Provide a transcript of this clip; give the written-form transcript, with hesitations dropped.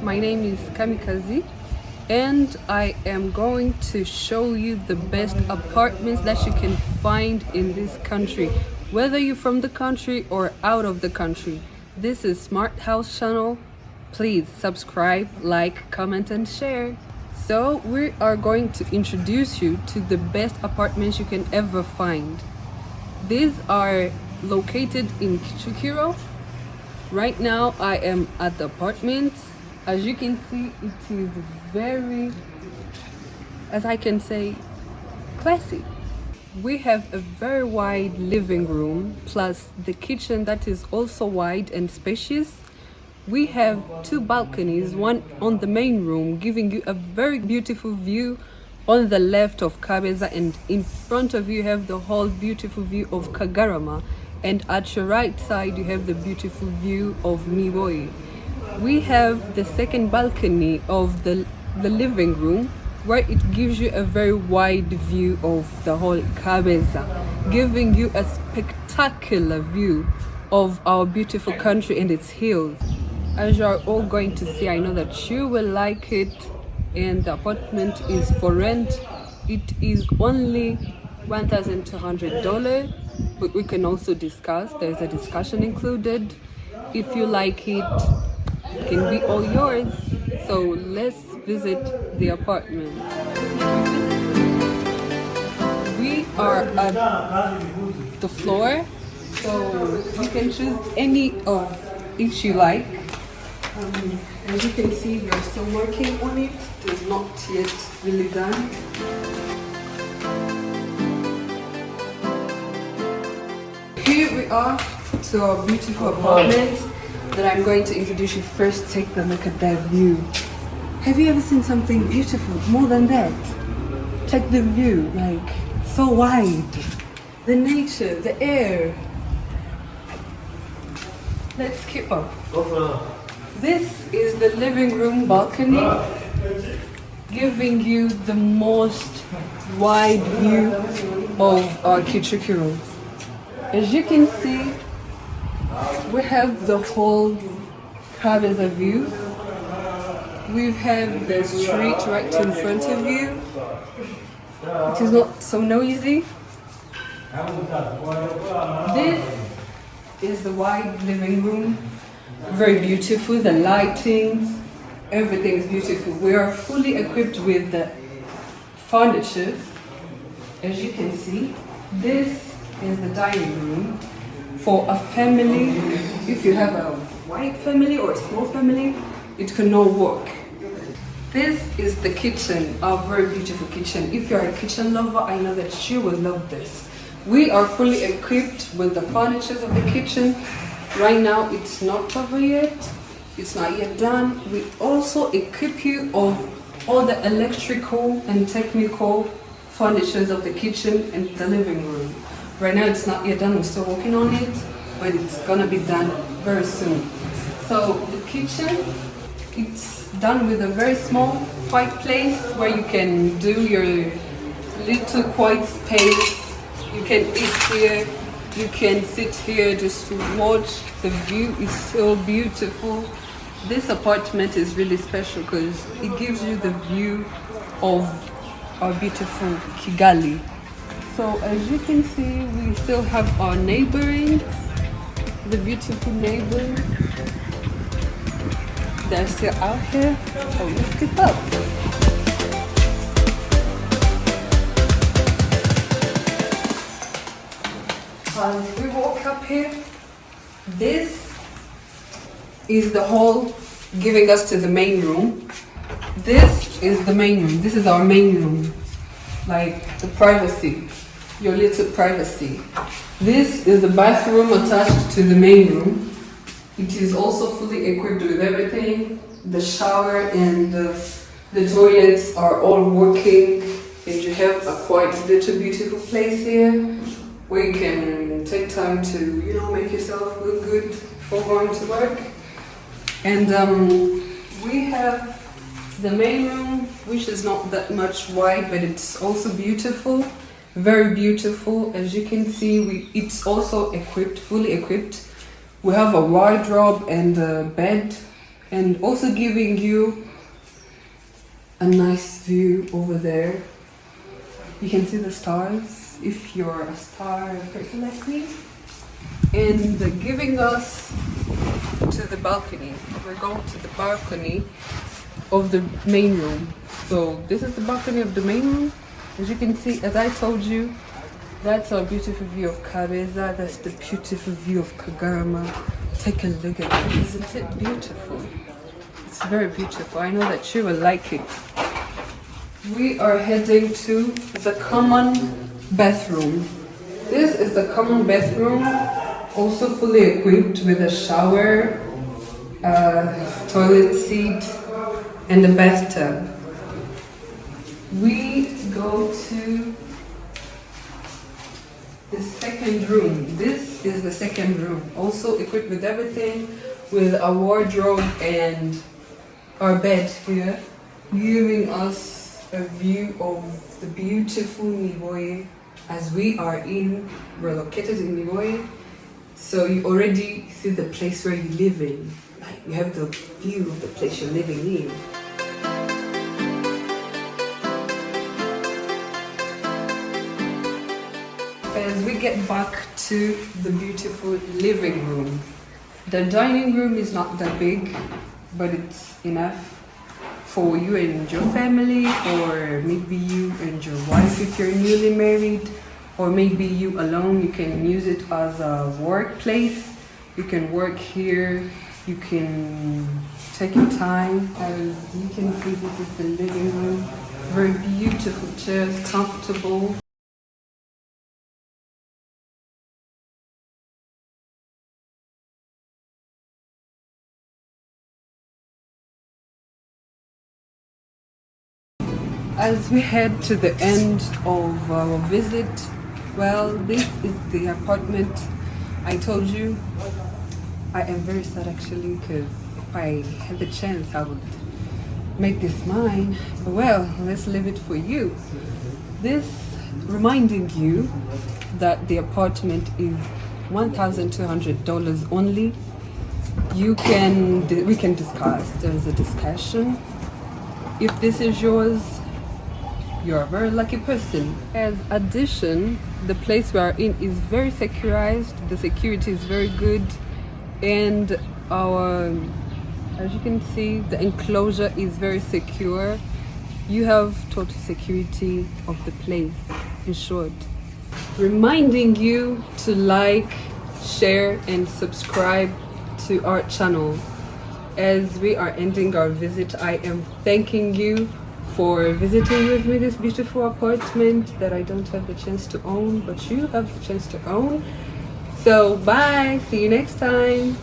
My name is Kamikaze and I am going to show you the best apartments that you can find in this country, whether you're from the country or out of the country. This is Smart House channel. Please subscribe, like, comment and share. So we are going to introduce you to the best apartments you can ever find. These are located in Kigali. Right now I am at the apartments. As you can see, it is very, as I can say, classy. We have a very wide living room plus the kitchen that is also wide and spacious. We have two balconies, one on the main room giving you a very beautiful view on the left of Kabeza, and in front of you have the whole beautiful view of Kagarama, and at your right side you have the beautiful view of Niboye. We have the second balcony of the living room where it gives you a very wide view of the whole Kabeza, giving you a spectacular view of our beautiful country and its hills. As you are all going to see, I know that you will like it, and the apartment is for rent. It is only $1,200, but we can also discuss. There's a discussion included. If you like it, it can be all yours. So let's visit the apartment. We are at the floor, so you can choose any of each you like. As you can see, we are still working on it. It is not yet really done. Here we are to our beautiful apartment that I'm going to introduce you. First, take a look at that view. Have you ever seen something beautiful more than that? Check the view, like so wide. The nature, the air. Let's keep up. This is the living room balcony, giving you the most wide view of our Kigali. As you can see, we have the whole Kabeza view. We have the street right in front of you. It is not so noisy. This is the wide living room. Very beautiful, the lightings, everything is beautiful. We are fully equipped with the furniture. As you can see, this is the dining room for a family. If you have a wide family or a small family, it can all work. This is the kitchen, our very beautiful kitchen. If you're a kitchen lover, I know that you will love this. We are fully equipped with the furniture of the kitchen. Right now it's not over yet, it's not yet done. We also equip you of all the electrical and technical furnitures of the kitchen and the living room. Right now it's not yet done, we're still working on it, but it's gonna be done very soon. So the kitchen, it's done with a very small fireplace where you can do your little quiet space. You can eat here. You can sit here just to watch. The view is so beautiful. This apartment is really special because it gives you the view of our beautiful Kigali. So as you can see, we still have our neighboring, the beautiful neighbors. They're still out here, so let's keep up. As we walk up here, this is the hall giving us to the main room. This is the main room. This is our main room, like the privacy, your little privacy. This is the bathroom attached to the main room. It is also fully equipped with everything. The shower and the toilets are all working, and you have a quite little beautiful place here where you can take time to, make yourself look good before going to work. And we have the main room, which is not that much wide, but it's also beautiful, very beautiful. As you can see, it's also equipped, fully equipped. We have a wardrobe and a bed and also giving you a nice view over there. You can see the stars if you're a star person like me, and giving us to the balcony. We're going to the balcony of the main room. So this is the balcony of the main room. As you can see, as I told you, that's our beautiful view of Kabeza. That's the beautiful view of Kagarama. Take a look at it. Isn't it beautiful? It's very beautiful. I know that you will like it. We are heading to the common bathroom. This is the common bathroom, also fully equipped with a shower, toilet seat, and a bathtub. We go to the second room. This is the second room, also equipped with everything, with a wardrobe and our bed here, giving us a view of the beautiful Niboye. As we're located in Niboye, so you already see the place where you live in. Like, you have the view of the place you're living in. As we get back to the beautiful living room, the dining room is not that big, but it's enough for you and your family, or maybe you and your wife if you're newly married, or maybe you alone. You can use it as a workplace. You can work here, you can take your time. As you can see, this is the living room. Very beautiful chairs, comfortable. As we head to the end of our visit, well, this is the apartment. I told you, I am very sad actually, because if I had the chance, I would make this mine. But well, let's leave it for you. This reminding you that the apartment is $1,200 only. We can discuss. There's a discussion. If this is yours, you're a very lucky person. As addition, the place we are in is very securized. The security is very good, and as you can see, the enclosure is very secure. You have total security of the place, in short. Reminding you to like, share, and subscribe to our channel. As we are ending our visit, I am thanking you for visiting with me this beautiful apartment that I don't have the chance to own, but you have the chance to own. So bye, see you next time.